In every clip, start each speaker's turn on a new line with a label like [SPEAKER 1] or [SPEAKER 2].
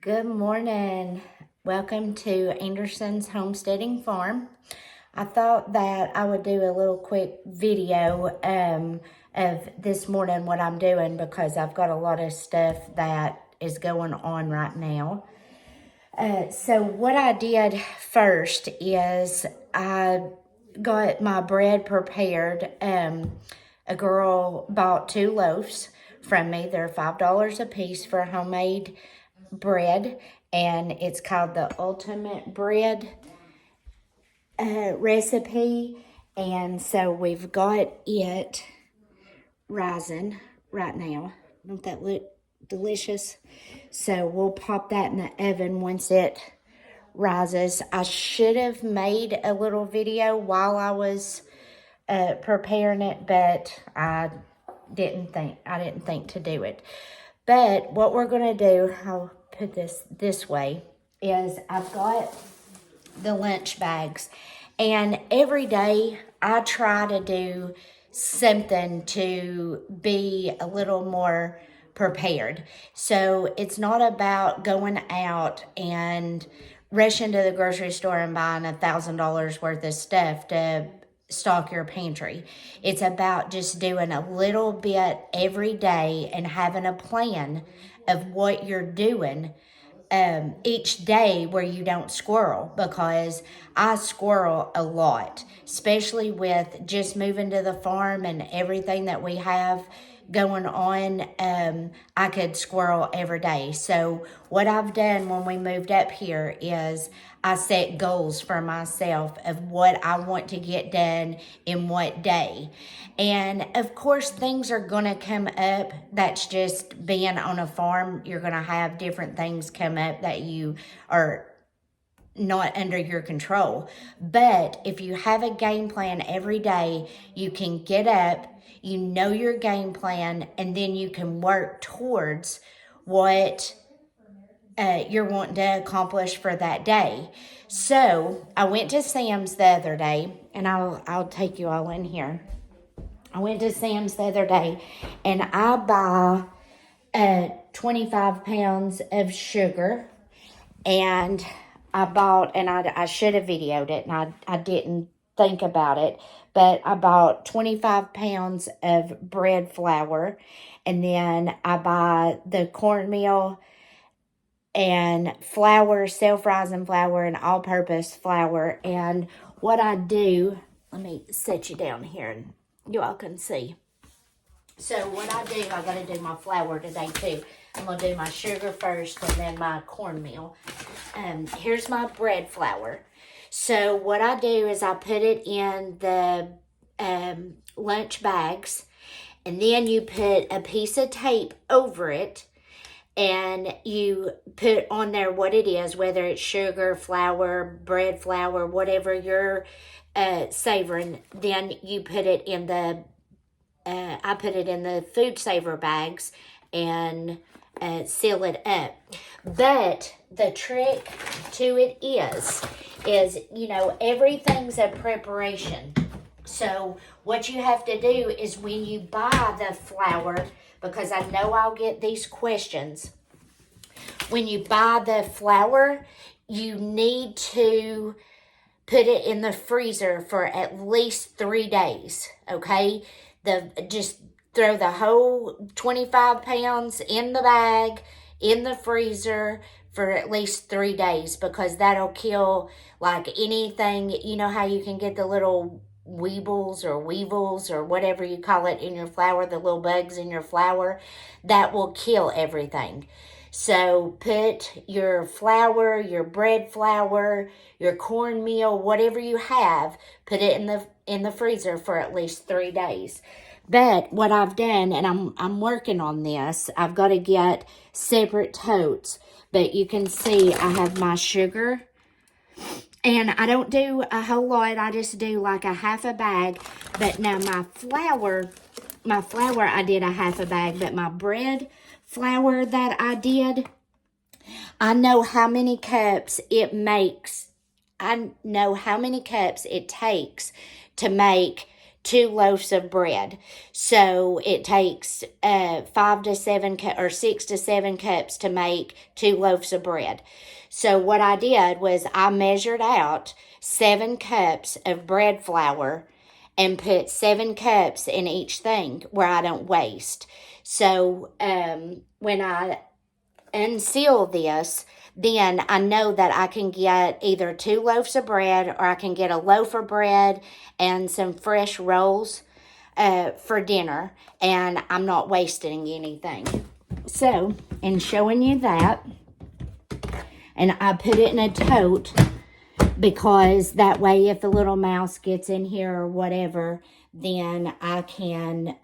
[SPEAKER 1] Good morning. Welcome to Anderson's Homesteading Farm. I thought that I would do a little quick video of this morning what I'm doing because I've got a lot of stuff that is going on right now. So what I did first is I got my bread prepared. A girl bought 2 loaves from me. They're $5 a piece for homemade bread, and it's called the Ultimate Bread recipe. And so we've got it rising right now. Don't that look delicious? So we'll pop that in the oven once it rises. I should have made a little video while I was preparing it, but I didn't think to do it. But what we're gonna do, I'll put this way, is I've got the lunch bags, and every day I try to do something to be a little more prepared. So it's not about going out and rushing to the grocery store and buying $1,000 worth of stuff to stock your pantry. It's about just doing a little bit every day and having a plan of what you're doing each day where you don't squirrel, because I squirrel a lot, especially with just moving to the farm and everything that we have going on. I could squirrel every day. So what I've done when we moved up here is I set goals for myself of what I want to get done in what day. And of course, things are going to come up. That's just being on a farm. You're going to have different things come up that you are not under your control. But if you have a game plan every day, you can get up, you know your game plan, and then you can work towards what you're wanting to accomplish for that day. So I went to Sam's the other day, and I'll take you all in here. I went to Sam's the other day, and I buy 25 pounds of sugar, and I bought, and I should have videoed it, and I didn't think about it, but I bought 25 pounds of bread flour, and then I buy the cornmeal and flour, self-rising flour, and all-purpose flour. And what I do, let me set you down here and you all can see. So what I do, I got to do my flour today too. I'm going to do my sugar first and then my cornmeal. Here's my bread flour. So what I do is I put it in the lunch bags, and then you put a piece of tape over it, and you put on there what it is, whether it's sugar, flour, bread flour, whatever you're savoring. Then you put it in the, I put it in the food saver bags and seal it up. But the trick to it is, everything's a preparation. So what you have to do is when you buy the flour, because I know I'll get these questions. When you buy the flour, you need to put it in the freezer for at least 3 days, okay? Just throw the whole 25 pounds in the bag, in the freezer for at least 3 days, because that'll kill like anything. You know how you can get the little weevils or whatever you call it in your flour, the little bugs in your flour, that will kill everything. So put your flour, your bread flour, your cornmeal, whatever you have, put it in the freezer for at least 3 days. But what I've done, and I'm working on this, I've got to get separate totes. But you can see I have my sugar, and I don't do a whole lot. I just do like a half a bag. But now my flour I did a half a bag. But my bread flour that I did, I know how many cups it makes. I know how many cups it takes to make 2 loaves of bread. So it takes 5 to 7 or 6 to 7 cups to make 2 loaves of bread. So what I did was I measured out 7 cups of bread flour and put 7 cups in each thing where I don't waste. So when I unseal this, then I know that I can get either 2 loaves of bread, or I can get a loaf of bread and some fresh rolls for dinner, and I'm not wasting anything. So, in showing you that, and I put it in a tote because that way if the little mouse gets in here or whatever, then I can,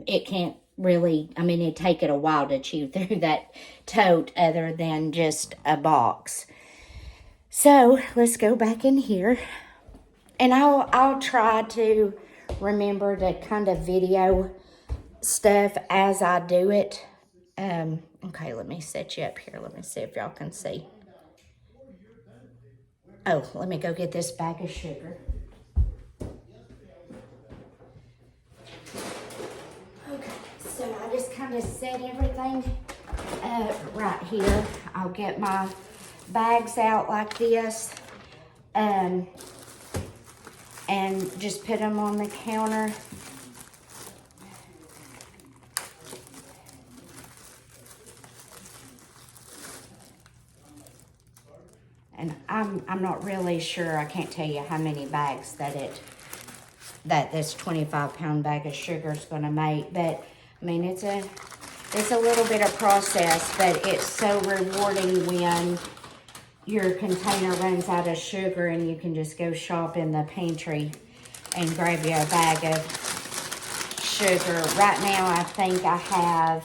[SPEAKER 1] it can't really, I mean, it'd take it a while to chew through that tote other than just a box. So let's go back in here, and I'll try to remember to kind of video stuff as I do it. Okay, let me set you up here. Let me see if y'all can see. Oh, let me go get this bag of sugar. Okay, so I just kind of set everything right here. I'll get my bags out like this, and just put them on the counter. And I'm not really sure. I can't tell you how many bags that this 25-pound bag of sugar is going to make, but I mean it's a little bit of process, but it's so rewarding when your container runs out of sugar and you can just go shop in the pantry and grab you a bag of sugar. Right now I think I have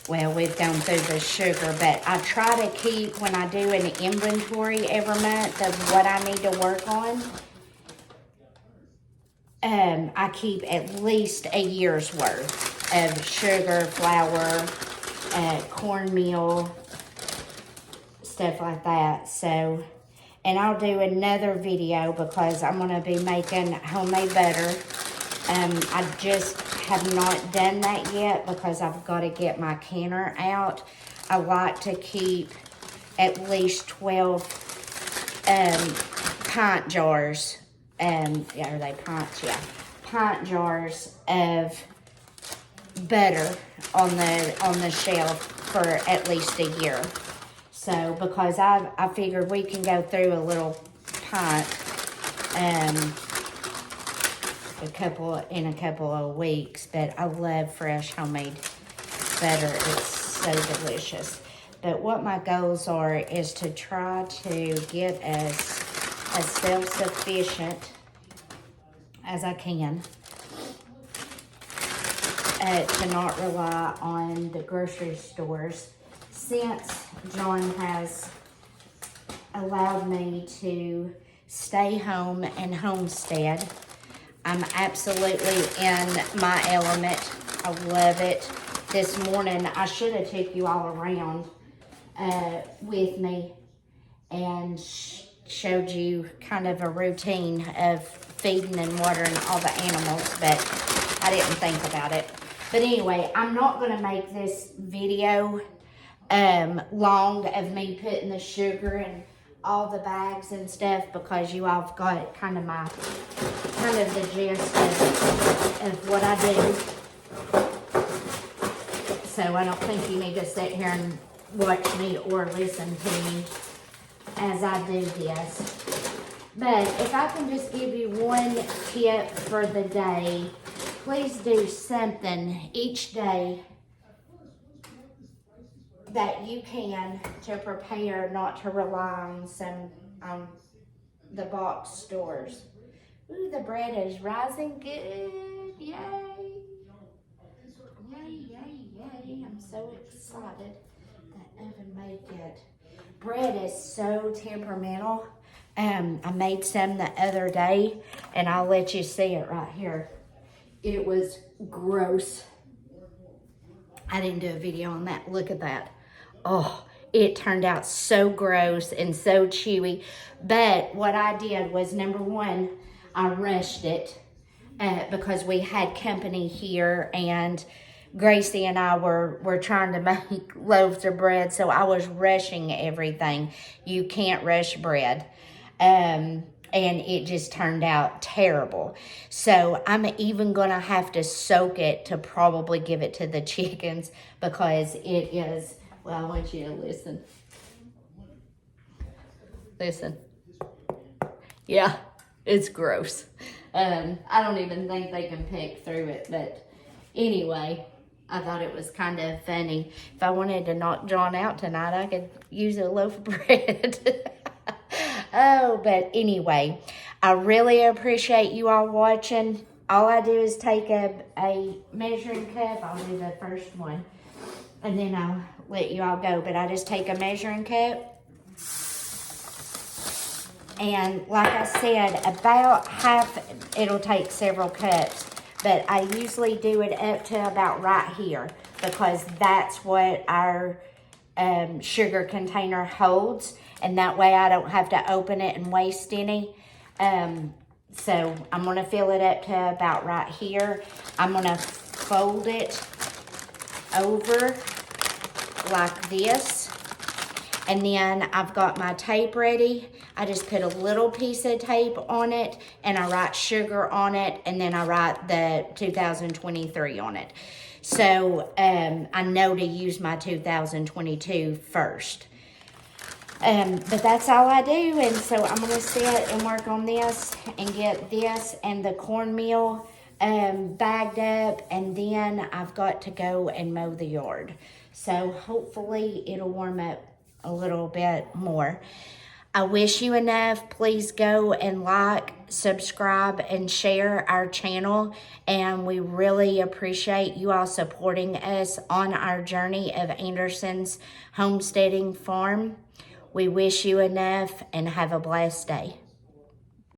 [SPEAKER 1] well, we've gone through the sugar, but I try to keep, when I do an inventory every month of what I need to work on, I keep at least a year's worth of sugar, flour, cornmeal, stuff like that. So, and I'll do another video because I'm going to be making homemade butter. I just have not done that yet because I've got to get my canner out. I like to keep at least 12 pint jars. Yeah, are they pints? Yeah, pint jars of butter on the shelf for at least a year. So because I figured we can go through a little pint in a couple of weeks, but I love fresh homemade butter. It's so delicious. But what my goals are is to try to get as self-sufficient as I can, to not rely on the grocery stores. Since John has allowed me to stay home and homestead, I'm absolutely in my element. I love it. This morning, I should have took you all around with me and showed you kind of a routine of feeding and watering all the animals, but I didn't think about it. But anyway, I'm not going to make this video long of me putting the sugar in all the bags and stuff, because you all have got kind of the gist of what I do. So I don't think you need to sit here and watch me or listen to me as I do this. But if I can just give you one tip for the day, please do something each day that you can to prepare not to rely on the box stores. Ooh, the bread is rising good. Yay. Yay, yay, yay. I'm so excited. That oven made good. Bread is so temperamental. I made some the other day, and I'll let you see it right here. It was gross. I didn't do a video on that. Look at that. Oh, it turned out so gross and so chewy. But what I did was, number one, I rushed it because we had company here, and Gracie and I were trying to make loaves of bread, so I was rushing everything. You can't rush bread. And it just turned out terrible. So I'm even gonna have to soak it to probably give it to the chickens, because it is, well, I want you to listen. Listen. Yeah, it's gross. I don't even think they can pick through it, but anyway, I thought it was kind of funny. If I wanted to knock John out tonight, I could use a loaf of bread. Oh, but anyway, I really appreciate you all watching. All I do is take a measuring cup. I'll do the first one, and then I'll let you all go. But I just take a measuring cup. And like I said, about half, it'll take several cups. But I usually do it up to about right here, because that's what our sugar container holds. And that way I don't have to open it and waste any. So I'm going to fill it up to about right here. I'm going to fold it over like this. And then I've got my tape ready. I just put a little piece of tape on it, and I write sugar on it, and then I write the 2023 on it. So I know to use my 2022 first. But that's all I do, and so I'm going to sit and work on this and get this and the cornmeal bagged up, and then I've got to go and mow the yard. So hopefully it'll warm up a little bit more. I wish you enough. Please go and like, subscribe, and share our channel. And we really appreciate you all supporting us on our journey of Anderson's Homesteading Farm. We wish you enough, and have a blessed day.